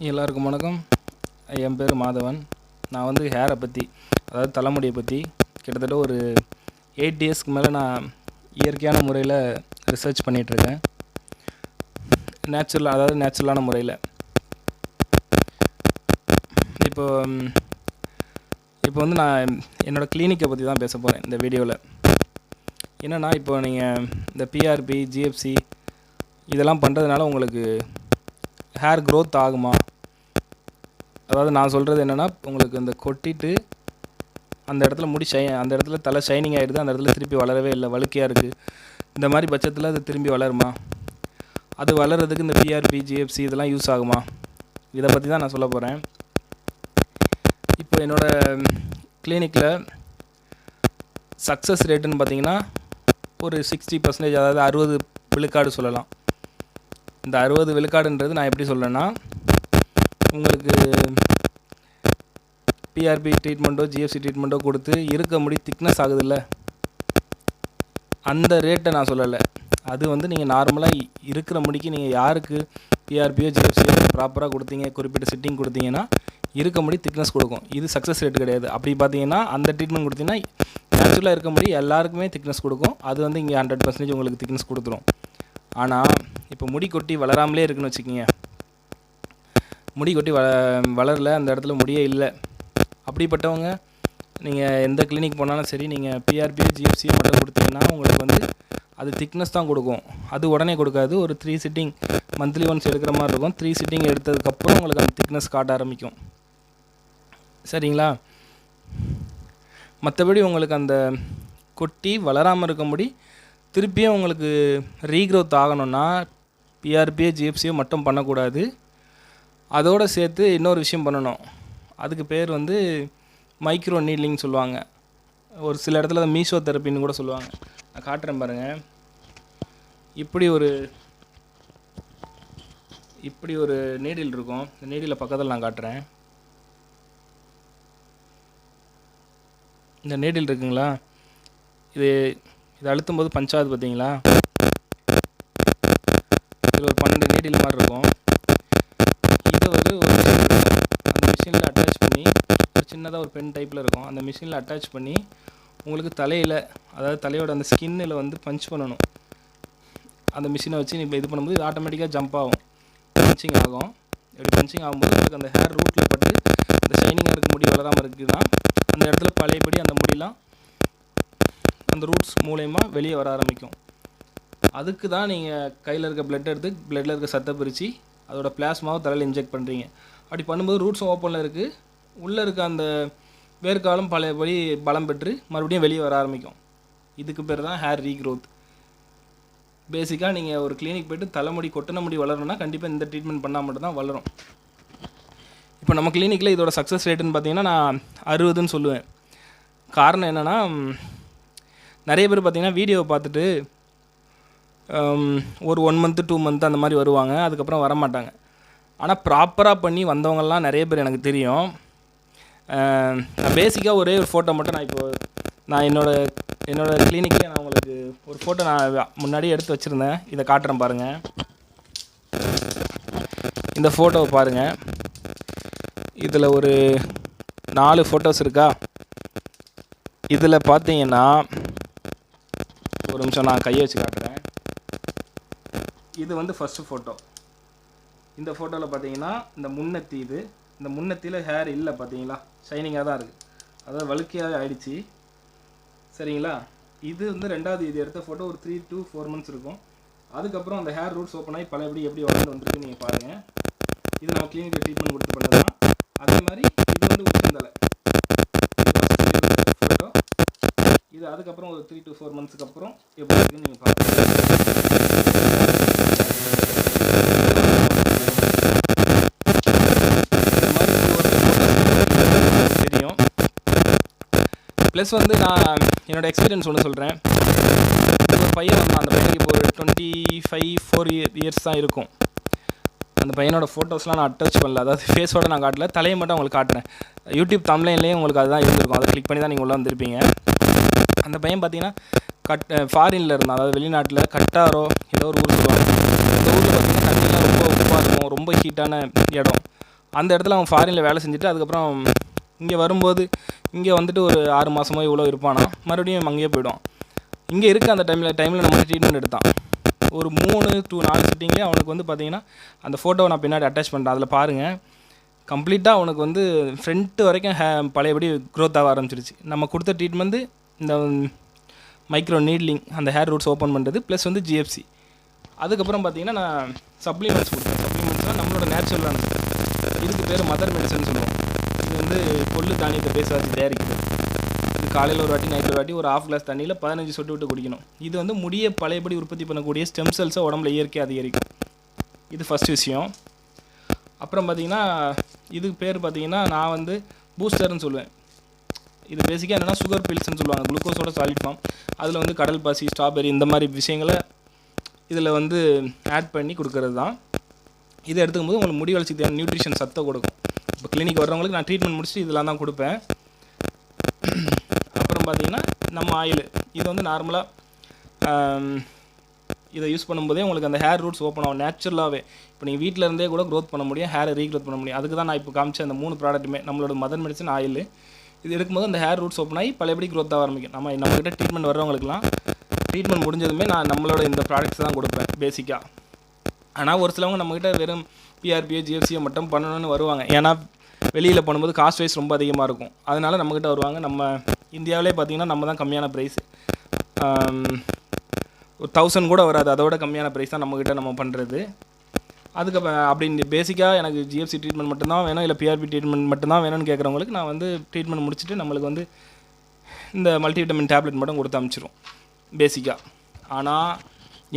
எல்லாருக்கும் வணக்கம். என் பேர் மாதவன். நான் வந்து ஹேரை பற்றி, அதாவது தலைமுடியை பற்றி கிட்டத்தட்ட ஒரு 8 இயர்ஸ்க்கு மேலே நான் இயற்கையான முறையில் ரிசர்ச் பண்ணிகிட்ருக்கேன். நேச்சுரலான முறையில். இப்போ வந்து நான் என்னோடய கிளினிக்கை பற்றி தான் பேச போகிறேன் இந்த வீடியோவில். என்னென்னா, இப்போ நீங்கள் இந்த பிஆர்பி, ஜிஎஃப்சி இதெல்லாம் பண்ணுறதுனால உங்களுக்கு ஹேர் க்ரோத் ஆகுமா? அதாவது நான் சொல்கிறது என்னென்னா, உங்களுக்கு இந்த கொட்டிட்டு அந்த இடத்துல அந்த இடத்துல தலை ஷைனிங் ஆகிடுது, அந்த இடத்துல திருப்பி வளரவே இல்லை, வழுக்கையாக இருக்குது. இந்த மாதிரி பட்சத்தில் அது திரும்பி வளருமா? அது வளர்கிறதுக்கு இந்த பிஆர்பி, ஜிஎஃப்சி இதெல்லாம் யூஸ் ஆகுமா? இதை பற்றி தான் நான் சொல்ல போகிறேன். இப்போ என்னோடய கிளினிக்கில் சக்ஸஸ் ரேட்டுன்னு பார்த்தீங்கன்னா ஒரு 60%, அதாவது 60 விழுக்காடு சொல்லலாம். இந்த 60 விழுக்காடுன்றது நான் எப்படி சொல்கிறேன்னா, உங்களுக்கு பிஆர்பி ட்ரீட்மெண்ட்டோ ஜிஎஃப்சி ட்ரீட்மெண்ட்டோ கொடுத்து இருக்க முடி திக்னஸ் ஆகுதுல்ல, அந்த ரேட்டை நான் சொல்லலை. அது வந்து நீங்கள் நார்மலாக இருக்கிற முடிக்கு நீங்கள் யாருக்கு பிஆர்பியோ ஜிஎஃப்சியோ ப்ராப்பராக கொடுத்தீங்க, குறிப்பிட்ட சிட்டிங் கொடுத்தீங்கன்னா இருக்க முடி திக்னஸ் கொடுக்கும். இது சக்ஸஸ் ரேட் கிடையாது. அப்படி பார்த்தீங்கன்னா அந்த ட்ரீட்மெண்ட் கொடுத்தீங்கன்னா நேச்சுரலாக இருக்க முடி எல்லாருக்குமே திக்னஸ் கொடுக்கும். அது வந்து இங்கே 100% உங்களுக்கு திக்னஸ் கொடுத்துரும். ஆனால் இப்போ முடி கொட்டி வளராமலே இருக்குன்னு வச்சுக்கிங்க, முடி கொட்டி வளரல, அந்த இடத்துல முடியே இல்லை, அப்படிப்பட்டவங்க நீங்கள் எந்த கிளினிக் போனாலும் சரி, நீங்கள் பிஆர்பி ஜிஎஃப்சியை மட்டும் கொடுத்தீங்கன்னா உங்களுக்கு வந்து அது திக்னஸ் தான் கொடுக்கும். அது உடனே கொடுக்காது. ஒரு 3 சிட்டிங் மந்த்லி ஒன்ஸ் எடுக்கிற மாதிரி இருக்கும். 3 சிட்டிங் எடுத்ததுக்கப்புறம் உங்களுக்கு அந்த திக்னஸ் காட்ட ஆரம்பிக்கும். சரிங்களா? மற்றபடி உங்களுக்கு அந்த கொட்டி வளராமல் இருக்க முடி திருப்பியும் உங்களுக்கு ரீக்ரோத் ஆகணும்னா பிஆர்பியோ ஜிஎஃப்சியோ மட்டும் பண்ணக்கூடாது. அதோடு சேர்த்து இன்னொரு விஷயம் பண்ணணும். அதுக்கு பேர் வந்து மைக்ரோ நீட்லிங் சொல்லுவாங்க. ஒரு சில இடத்துல மீஷோ தெரப்பின்னு கூட சொல்லுவாங்க. நான் காட்டுறேன் பாருங்கள். இப்படி ஒரு நீடில் இருக்கும். இந்த நீடில் பக்கத்தில் நான் காட்டுறேன். இந்த நீடில் இருக்குங்களா, இது அழுத்தும் போது பஞ்சாவது பார்த்தீங்களா? இதில் ஒரு 12 நீடில் மாதிரி இருக்கும். இதை வந்து அந்த மிஷினில் அட்டாச் பண்ணி, ஒரு சின்னதாக ஒரு பென் டைப்பில் இருக்கும், அந்த மிஷினில் அட்டாச் பண்ணி உங்களுக்கு தலையில், அதாவது தலையோட அந்த ஸ்கின்னில் வந்து பஞ்ச் பண்ணணும். அந்த மிஷினை வச்சு நீங்கள் இது பண்ணும்போது இது ஆட்டோமேட்டிக்காக ஜம்ப் ஆகும், பஞ்சிங் ஆகும். இப்படி பஞ்சிங் ஆகும்போது உங்களுக்கு அந்த ஹேர் ரூட்டில் பட்டு அந்த ஷைனிங்காக இருக்க முடி வளராமல் இருக்குதுன்னா அந்த இடத்துல பழையபடி அந்த முடியெலாம் அந்த ரூட்ஸ் மூலயமா வெளியே வர ஆரம்பிக்கும். அதுக்கு தான் நீங்கள் கையில் இருக்க பிளட் எடுத்து பிளட்டில் இருக்க சத்தை பிரித்து அதோட பிளாஸ்மாவை தலையில் இன்ஜெக்ட் பண்ணுறீங்க. அப்படி பண்ணும்போது ரூட்ஸும் ஓப்பனில் இருக்குது, உள்ளே இருக்க அந்த வேர்க்காலம் பழையபடி பலம் பெற்று மறுபடியும் வெளியே வர ஆரம்பிக்கும். இதுக்கு பேர் தான் ஹேர் ரீக்ரோத். பேசிக்காக நீங்கள் ஒரு கிளினிக் போய்ட்டு தலைமுடி கொட்டின முடி வளரணும்னா கண்டிப்பாக இந்த ட்ரீட்மெண்ட் பண்ணால் மட்டும்தான் வளரும். இப்போ நம்ம கிளினிக்கில் இதோட சக்ஸஸ் ரேட்டுன்னு பார்த்தீங்கன்னா நான் 60ன்னு சொல்லுவேன். காரணம் என்னென்னா, நிறைய பேர் பார்த்தீங்கன்னா வீடியோவை பார்த்துட்டு ஒரு 1 மந்த்து 2 மந்த்து அந்த மாதிரி வருவாங்க, அதுக்கப்புறம் வரமாட்டாங்க. ஆனால் ப்ராப்பராக பண்ணி வந்தவங்கள்லாம் நிறைய பேர் எனக்கு தெரியும். நான் பேசிக்காக ஒரே ஒரு ஃபோட்டோ மட்டும் நான் என்னோடய கிளினிக்கில் நான் உங்களுக்கு ஒரு ஃபோட்டோ நான் முன்னாடியே எடுத்து வச்சுருந்தேன். இதை காட்டுறேன் பாருங்கள். இந்த ஃபோட்டோவை பாருங்கள். இதில் ஒரு 4 ஃபோட்டோஸ் இருக்கா? இதில் பார்த்தீங்கன்னா, ஒரு நிமிஷம் நான் கையை வச்சு காட்டுறேன். இது வந்து ஃபஸ்ட்டு ஃபோட்டோ. இந்த ஃபோட்டோவில் பார்த்தீங்கன்னா இந்த முன்னத்தி, இந்த முன்னத்தியில் ஹேர் இல்லை பார்த்தீங்களா, ஷைனிங்காக தான் இருக்குது, அதாவது வழுக்கையாக ஆகிடுச்சு. சரிங்களா? இது வந்து 2வது, இது எடுத்த ஃபோட்டோ ஒரு 3 to 4 months இருக்கும். அதுக்கப்புறம் அந்த ஹேர் ரூட்ஸ் ஓப்பன் ஆகி பழையபடி எப்படி வளர்ந்து வந்துருக்கு நீங்கள் பாருங்கள். இது நம்ம கிளினிக்கில் ட்ரீட்மெண்ட் கொடுத்து பண்ணது தான். அதே மாதிரி இது வந்து உச்சந்தலை ஃபோட்டோ. இது அதுக்கப்புறம் ஒரு 3 to 4 monthsக்கு அப்புறம் எப்படி இருக்குன்னு நீங்கள் பாருங்கள். தெரியும். ப்ளஸ் வந்து நான் என்னோடய எக்ஸ்பீரியன்ஸ் ஒன்று சொல்கிறேன். ஒரு பையன் வந்தான். அந்த பையனுக்கு இப்போ ஒரு 25-4 இயர்ஸ் தான் இருக்கும். அந்த பையனோட ஃபோட்டோஸ்லாம் நான் அட்டாச் பண்ணல, அதாவது ஃபேஸோட நான் காட்டல, தலையை மட்டும் உங்களுக்கு காட்டுறேன். யூடியூப் தம்ப்லைன்லேயும் உங்களுக்கு அதுதான் இருந்திருக்கும். அதை கிளிக் பண்ணி தான் நீங்கள் உள்ளே வந்திருப்பீங்க. அந்த பையன் பார்த்தீங்கன்னா ஃபாரினில் இருந்தான், அதாவது வெளிநாட்டில் கட்டாரோ ஏதோ ஒரு ஊர் சொல்லுவாங்க. அந்த ஊரில் பார்த்தீங்கன்னா தண்ணியெலாம் ரொம்ப உப்பாக இருக்கும், ரொம்ப ஹீட்டான இடம். அந்த இடத்துல அவன் ஃபாரினில் வேலை செஞ்சுட்டு அதுக்கப்புறம் இங்கே வரும்போது இங்கே வந்துட்டு ஒரு 6 மாதமோ இவ்வளோ இருப்பானா, மறுபடியும் அங்கேயே போய்டும். இங்கே இருக்க அந்த டைமில் நம்ம ட்ரீட்மெண்ட் எடுத்தான். ஒரு 3 to 4 சிட்டிங்லேயே அவனுக்கு வந்து பார்த்திங்கன்னா அந்த ஃபோட்டோவை நான் பின்னாடி அட்டாச் பண்ணுறேன். அதில் பாருங்கள், கம்ப்ளீட்டாக அவனுக்கு வந்து ஃப்ரண்ட்டு வரைக்கும் பழையபடி க்ரோத் ஆக ஆரம்பிச்சிருச்சு. நம்ம கொடுத்த ட்ரீட்மெண்ட் இந்த மைக்ரோ நீட்லிங், அந்த ஹேர் ரூட்ஸ் ஓப்பன் பண்ணுறது, ப்ளஸ் வந்து ஜிஎஃப்சி. அதுக்கப்புறம் பார்த்திங்கன்னா நான் சப்ளிமெண்ட்ஸ் கொடுத்தேன். சப்ளிமெண்ட்ஸ்னால் நம்மளோட நேச்சுரலான, இதுக்கு பேர் மதர் மெடிசன் சொல்லுவோம். இது வந்து கொள்ளு தானியத்தை பேச வச்சு தயாரிக்குது. இது காலையில் ஒரு வாட்டி, நைட்டில் ஒரு வாட்டி ஒரு 1/2 கிளாஸ் தண்ணியில் 15 சொட்டு விட்டு குடிக்கணும். இது வந்து முடியை பழையபடி உற்பத்தி பண்ணக்கூடிய ஸ்டெம் செல்ஸை உடம்புல இயற்கையாக அதிகரிக்கும். இது ஃபஸ்ட் விஷயம். அப்புறம் பார்த்திங்கன்னா இதுக்கு பேர் பார்த்திங்கன்னா நான் வந்து பூஸ்டர்னு சொல்லுவேன். இது பேசிக்காக என்னென்னா சுகர் பில்ஸ்ன்னு சொல்லுவாங்க, குளுக்கோஸோட சாலிட் ஃபார்ம். அதில் வந்து கடல் பாசி, ஸ்ட்ராபெரி இந்த மாதிரி விஷயங்களை இதில் வந்து ஆட் பண்ணி கொடுக்கறது தான். இதை எடுத்துக்கும்போது உங்களுக்கு முடி வளர்ச்சிக்கு தேவையான நியூட்ரிஷன் சத்தை கொடுக்கும். இப்போ கிளினிக் வர்றவங்களுக்கு நான் ட்ரீட்மெண்ட் முடிச்சுட்டு இதெல்லாம் தான் கொடுப்பேன். அப்புறம் பார்த்திங்கன்னா நம்ம ஆயில், இது வந்து நார்மலாக இதை யூஸ் பண்ணும்போதே உங்களுக்கு அந்த ஹேர் ரூட்ஸ் ஓப்பன் ஆகும் நேச்சுரலாகவே. இப்போ நீங்கள் வீட்டில் இருந்தே கூட க்ரோத் பண்ண முடியும், ஹேரை ரீக்ரோத் பண்ண முடியும். அதுக்கு தான் நான் இப்போ காமிச்ச அந்த 3 ப்ராடக்ட்டுமே நம்மளோட மதர் மெடிசன் ஆயில். இது எடுக்கும்போது அந்த ஹேர் ரூட்ஸ் ஓப்பன் ஆகி பழையபடி க்ரோத் ஆக ஆரம்பிக்கும். நம்மக்கிட்ட ட்ரீட்மெண்ட் வர்றவங்களுக்குலாம் ட்ரீட்மெண்ட் முடிஞ்சதுமே நான் நம்மளோட இந்த ப்ராடக்ட்ஸ் தான் கொடுப்பேன் பேசிக்காக. ஆனால் ஒரு சிலவங்க நம்மக்கிட்ட வெறும் பிஆர்பிஓ ஜிஎஃப்சியை மட்டும் பண்ணணும்னு வருவாங்க. ஏன்னா வெளியில் போகும்போது காஸ்ட் வைஸ் ரொம்ப அதிகமாக இருக்கும். அதனால நம்மக்கிட்ட வருவாங்க. நம்ம இந்தியாவிலே பார்த்திங்கன்னா நம்ம தான் கம்மியான ப்ரைஸ், ஒரு 1000 கூட வராது, அதோட கம்மியான ப்ரைஸ் தான் நம்மக்கிட்ட நம்ம பண்ணுறது. அதுக்கப்புறம் அப்படி பேசிக்காக எனக்கு ஜிஎஃப்சி ட்ரீட்மெண்ட் மட்டும்தான் வேணும், இல்லை பிஆர்பி ட்ரீட்மெண்ட் மட்டும்தான் வேணும்னு கேட்குறவங்களுக்கு நான் வந்து ட்ரீட்மெண்ட் முடிச்சுட்டு நம்மளுக்கு வந்து இந்த மல்டிவிட்டமின் டேப்லெட் மட்டும் கொடுத்து அனுப்பிச்சிரும் பேசிக்காக. ஆனால்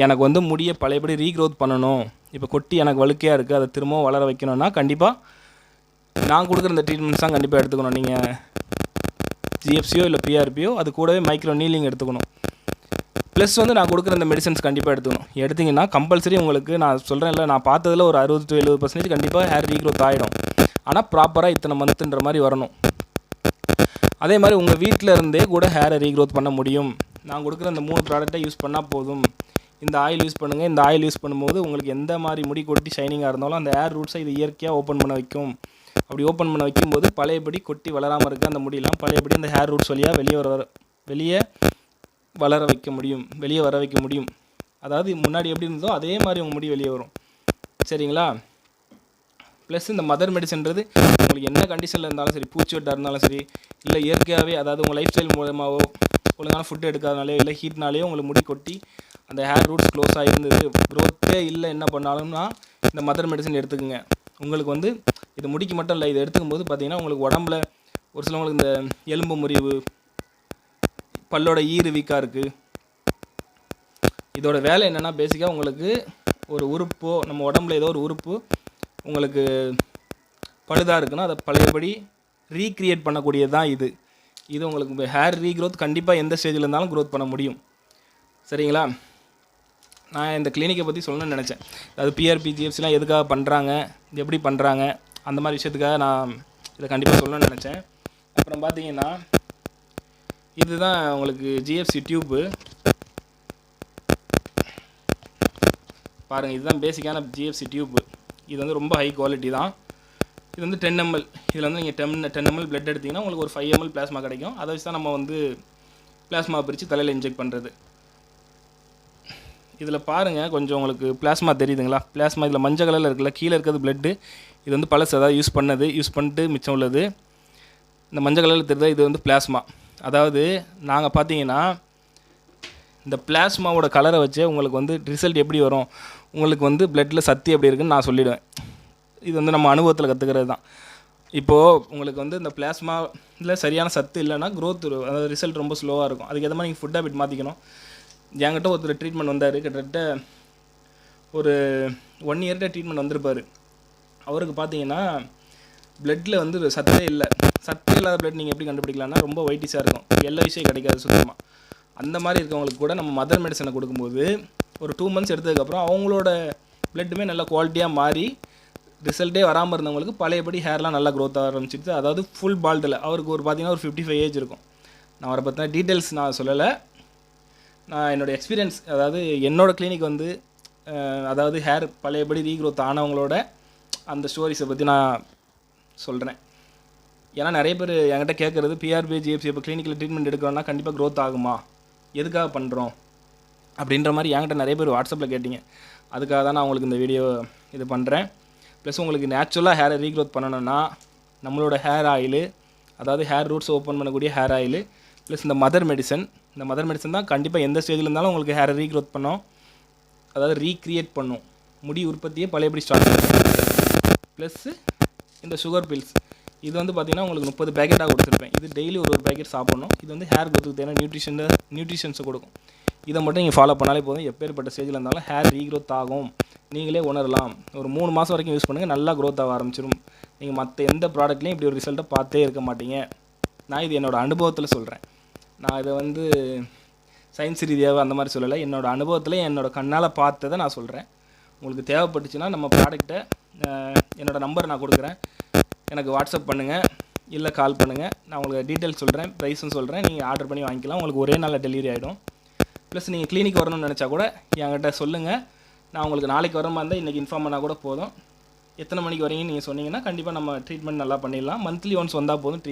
எனக்கு வந்து முடியை பழையபடி ரீக்ரோத் பண்ணணும், இப்போ கொட்டி எனக்கு வழுக்கையாக இருக்குது, அதை திரும்பவும் வளர வைக்கணும்னா கண்டிப்பாக நான் கொடுக்குற இந்த ட்ரீட்மெண்ட்ஸ் தான் கண்டிப்பாக எடுத்துக்கணும். நீங்கள் ஜிஎஃப்சியோ இல்லை பிஆர்பியோ, அது கூடவே மைக்ரோ நீலிங் எடுத்துக்கணும். ப்ளஸ் வந்து நான் கொடுக்குற இந்த மெடிசன்ஸ் கண்டிப்பாக எடுத்துக்கணும். எடுத்திங்கன்னா கம்பல்சரி உங்களுக்கு நான் சொல்கிறேன் இல்லை, நான் பார்த்ததில் ஒரு 60 to 70% கண்டிப்பாக ஹேர் ரீக்ரோத் ஆகிடும். ஆனால் ப்ராப்பராக இத்தனை மந்த்துன்ற மாதிரி வரணும். அதே மாதிரி உங்கள் வீட்டில் இருந்தே கூட ஹேரை ரீக்ரோத் பண்ண முடியும். நான் கொடுக்குற இந்த 3 ப்ராடக்ட்டை யூஸ் பண்ணால் போதும். இந்த ஆயில் யூஸ் பண்ணுங்கள். இந்த ஆயில் யூஸ் பண்ணும்போது உங்களுக்கு எந்த மாதிரி முடி கொட்டி ஷைனிங்காக இருந்தாலும் அந்த ஹேர் ரூட்ஸை இது இயற்கையாக ஓப்பன் பண்ண வைக்கும். அப்படி ஓப்பன் பண்ண வைக்கும்போது பழையபடி கொட்டி வளராமல் இருக்க அந்த முடியெல்லாம் பழையபடி அந்த ஹேர் ரூட்ஸ் வழியாக வெளியே வர வைக்க முடியும். அதாவது முன்னாடி எப்படி இருந்ததோ அதே மாதிரி உங்கள் முடி வெளியே வரும். சரிங்களா? ப்ளஸ் இந்த மதர் மெடிசன்றது உங்களுக்கு என்ன கண்டிஷனில் இருந்தாலும் சரி, பூச்சி வெட்டாக இருந்தாலும் சரி, இல்லை இயற்கையாகவே அதாவது உங்கள் லைஃப் ஸ்டைல் மூலமாகவோ, ஒழுங்கான ஃபுட்டு எடுக்காதனாலே, இல்லை ஹீட்னாலேயோ உங்களுக்கு முடி கொட்டி அந்த ஹேர் ரூட்ஸ் க்ளோஸ் ஆகிருந்தது, க்ரோத்தே இல்லை, என்ன பண்ணாலும்னா இந்த மதர் மெடிசன் எடுத்துக்கோங்க. உங்களுக்கு வந்து இது முடிக்கு மட்டும் இல்லை, இதை எடுத்துக்கும்போது பார்த்திங்கன்னா உங்களுக்கு உடம்புல ஒரு சிலவங்களுக்கு இந்த எலும்பு முறிவு, பல்லோட ஈறு வீக்காக இருக்குது. இதோட வேலை என்னென்னா பேசிக்காக உங்களுக்கு ஒரு உறுப்போ, நம்ம உடம்புல ஏதோ ஒரு உறுப்பு உங்களுக்கு பழுதாக இருக்குன்னா அதை பழையபடி ரீக்ரியேட் பண்ணக்கூடியது தான் இது. உங்களுக்கு ஹேர் ரீக்ரோத் கண்டிப்பாக எந்த ஸ்டேஜில் இருந்தாலும் க்ரோத் பண்ண முடியும். சரிங்களா? நான் இந்த கிளினிக்கை பற்றி சொல்லணும்னு நினச்சேன். அது பிஆர்பி ஜிஎஃப்சிலாம் எதுக்காக பண்ணுறாங்க, இது எப்படி பண்ணுறாங்க, அந்த மாதிரி விஷயத்துக்காக நான் இதை கண்டிப்பாக சொல்லணும்னு நினச்சேன். அப்புறம் பார்த்தீங்கன்னா இதுதான் உங்களுக்கு ஜிஎஃப்சி டியூப்பு. பாருங்கள், இதுதான் பேசிக்கான ஜிஎஃப்சி டியூப்பு. இது வந்து ரொம்ப ஹை குவாலிட்டி தான். இது வந்து 10 ml. இதில் வந்து நீங்கள் 10 ml பிளட் எடுத்திங்கன்னா உங்களுக்கு ஒரு 5 ml பிளாஸ்மா கிடைக்கும். அதை வச்சு தான் நம்ம வந்து பிளாஸ்மா பிரித்து தலையில் இன்ஜெக்ட் பண்ணுறது. இதில் பாருங்கள், கொஞ்சம் உங்களுக்கு பிளாஸ்மா தெரியுதுங்களா? பிளாஸ்மா இதில் மஞ்சள் கலரில் இருக்குல்ல, கீழே இருக்கிறது பிளட்டு. இது வந்து பழசு, அதாவது யூஸ் பண்ணிட்டு மிச்சம் உள்ளது. இந்த மஞ்சள் கலரில் தெரியுதா, இது வந்து பிளாஸ்மா. அதாவது நாங்கள் பார்த்தீங்கன்னா இந்த பிளாஸ்மாவோட கலரை வச்சே உங்களுக்கு வந்து ரிசல்ட் எப்படி வரும், உங்களுக்கு வந்து பிளட்டில் சத்து எப்படி இருக்குன்னு நான் சொல்லிவிடுவேன். இது வந்து நம்ம அனுபவத்தில் கற்றுக்கிறது தான். இப்போது உங்களுக்கு வந்து இந்த பிளாஸ்மாவில் சரியான சத்து இல்லைன்னா க்ரோத், அதாவது ரிசல்ட் ரொம்ப ஸ்லோவாக இருக்கும். அதுக்கு எந்த மாதிரி நீங்கள் ஃபுட் ஹேபிட் மாற்றிக்கணும். என்கிட்ட ஒருத்தர் ட்ரீட்மெண்ட் வந்தார், கிட்டத்தட்ட ஒரு 1 இயர்கிட்ட ட்ரீட்மெண்ட் வந்திருப்பார். அவருக்கு பார்த்தீங்கன்னா பிளட்டில் வந்து சத்தே இல்லை. சத்து இல்லாத பிளட் நீங்கள் எப்படி கண்டுபிடிக்கலாம்னா ரொம்ப ஒயிட்டிஸாக இருக்கும், எல்லா விஷயம் கிடைக்காது சுத்தமாக. அந்த மாதிரி இருக்கவங்களுக்கு கூட நம்ம மதர் மெடிசனை கொடுக்கும்போது ஒரு 2 months எடுத்ததுக்கப்புறம் அவங்களோட பிளட்டுமே நல்லா குவாலிட்டியாக மாறி ரிசல்ட்டே வராமல் இருந்தவங்களுக்கு பழையபடி ஹேர்லாம் நல்லா க்ரோத் ஆரம்பிச்சிடுது. அதாவது ஃபுல் பால்டில் அவருக்கு ஒரு பார்த்தீங்கன்னா ஒரு 55 ஏஜ் இருக்கும். நான் அவரை பற்றின டீட்டெயில்ஸ் நான் சொல்லலை, நான் என்னோடய எக்ஸ்பீரியன்ஸ், அதாவது என்னோடய கிளினிக் வந்து அதாவது ஹேர் பழையபடி ரீக்ரோத் ஆனவங்களோட அந்த ஸ்டோரிஸை பற்றி நான் சொல்கிறேன். ஏன்னா நிறைய பேர் என்கிட்ட கேட்குறது பிஆர்பி ஜிஎஃப்சி இப்போ கிளினிக்கில் ட்ரீட்மெண்ட் எடுக்கிறோன்னா கண்டிப்பாக க்ரோத் ஆகுமா, எதுக்காக பண்ணுறோம் அப்படின்ற மாதிரி என்கிட்ட நிறைய பேர் வாட்ஸ்அப்பில் கேட்டிங்க. அதுக்காக தான் நான் உங்களுக்கு இந்த வீடியோ இது பண்ணுறேன். ப்ளஸ் உங்களுக்கு நேச்சுரலாக ஹேரை ரீக்ரோத் பண்ணணும்னா நம்மளோட ஹேர் ஆயிலு, அதாவது ஹேர் ரூட்ஸ் ஓப்பன் பண்ணக்கூடிய ஹேர் ஆயிலு ப்ளஸ் இந்த மதர் மெடிசன் தான் கண்டிப்பாக எந்த ஸ்டேஜில் இருந்தாலும் உங்களுக்கு ஹேரை ரீக்ரோத் பண்ணும், அதாவது ரீக்ரியேட் பண்ணும், முடி உற்பத்தியே பழையபடி ஸ்டார்ட் பண்ணும். ப்ளஸ்ஸு இந்த சுகர் பில்ஸ் இது வந்து பார்த்திங்கன்னா உங்களுக்கு 30 பேக்கெட்டாக கொடுத்துருப்பேன். இது டெய்லி ஒரு பேக்கெட் சாப்பிட்ணும். இது வந்து ஹேர் க்ரோத்துக்கு தேவையான நியூட்ரிஷன்ஸை கொடுக்கும். இதை மட்டும் நீங்கள் ஃபாலோ பண்ணாலே போதும். எப்பேற்பட்ட ஸ்டேஜில் இருந்தாலும் ஹேர் ரீக்ரோத் ஆகும், நீங்களே உணரலாம். ஒரு 3 மாதம் வரைக்கும் யூஸ் பண்ணுங்கள், நல்லா க்ரோத் ஆக ஆரம்பிச்சிடும். நீங்கள் மற்ற எந்த ப்ராடக்ட்லையும் இப்படி ஒரு ரிசல்ட்டை பார்த்தே இருக்க மாட்டீங்க. நான் இது என்னோடய அனுபவத்தில் சொல்கிறேன். நான் இதை வந்து சயின்ஸ் ரீதியாக அந்த மாதிரி சொல்லலை, என்னோடய அனுபவத்தில் என்னோடய கண்ணால் பார்த்ததை நான் சொல்கிறேன். உங்களுக்கு தேவைப்பட்டுச்சுன்னா நம்ம ப்ராடக்ட்டை என்னோடய நம்பர் நான் கொடுக்குறேன், எனக்கு வாட்ஸ்அப் பண்ணுங்கள் இல்லை கால் பண்ணுங்கள். நான் உங்களுக்கு டீட்டெயில்ஸ் சொல்கிறேன், ப்ரைஸும் சொல்கிறேன். நீங்கள் ஆர்டர் பண்ணி வாங்கிக்கலாம். உங்களுக்கு ஒரே நாளில் டெலிவரி ஆகிடும். ப்ளஸ் நீங்கள் கிளினிக் வரணும்னு நினச்சா கூட என்கிட்ட சொல்லுங்கள். நான் உங்களுக்கு நாளைக்கு வர மாதிரி இருந்தால் இன்றைக்கி இன்ஃபார்ம் பண்ணால் கூட போதும். எத்தனை மணிக்கு வரீங்கன்னு நீங்கள் சொன்னீங்கன்னா கண்டிப்பாக நம்ம ட்ரீட்மெண்ட் நல்லா பண்ணிடலாம். மந்த்லி ஒன்ஸ் வந்தால் போதும்.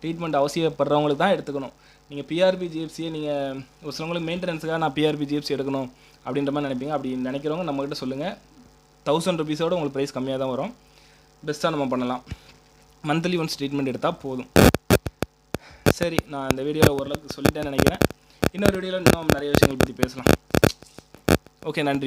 ட்ரீட்மெண்ட் அவசியப்படுறவங்களுக்கு தான் எடுத்துக்கணும். நீங்கள் பிஆர்பி ஜிஎஃப்சியை நீங்கள் ஒரு சிலவங்களுக்கு மெயின்டெனன்ஸுக்காக நான் பிஆர்பி ஜிஎஃப்சி எடுக்கணும் அப்படின்ற மாதிரி நினைப்பீங்க. அப்படி நினைக்கிறவங்க நம்மக்கிட்ட சொல்லுங்கள். 1000 rupees உங்களுக்கு ப்ரைஸ் கம்மியாக தான் வரும். பெஸ்ட்டாக நம்ம பண்ணலாம். மந்த்லி ஒன்ஸ் ட்ரீட்மெண்ட் எடுத்தால் போதும். சரி, நான் இந்த வீடியோவில் ஓரளவுக்கு சொல்லிட்டேன்னு நினைக்கிறேன். இன்னொரு வீடியோவில் இன்னும் நிறைய விஷயங்கள் பற்றி பேசலாம். ஓகே, நன்றி.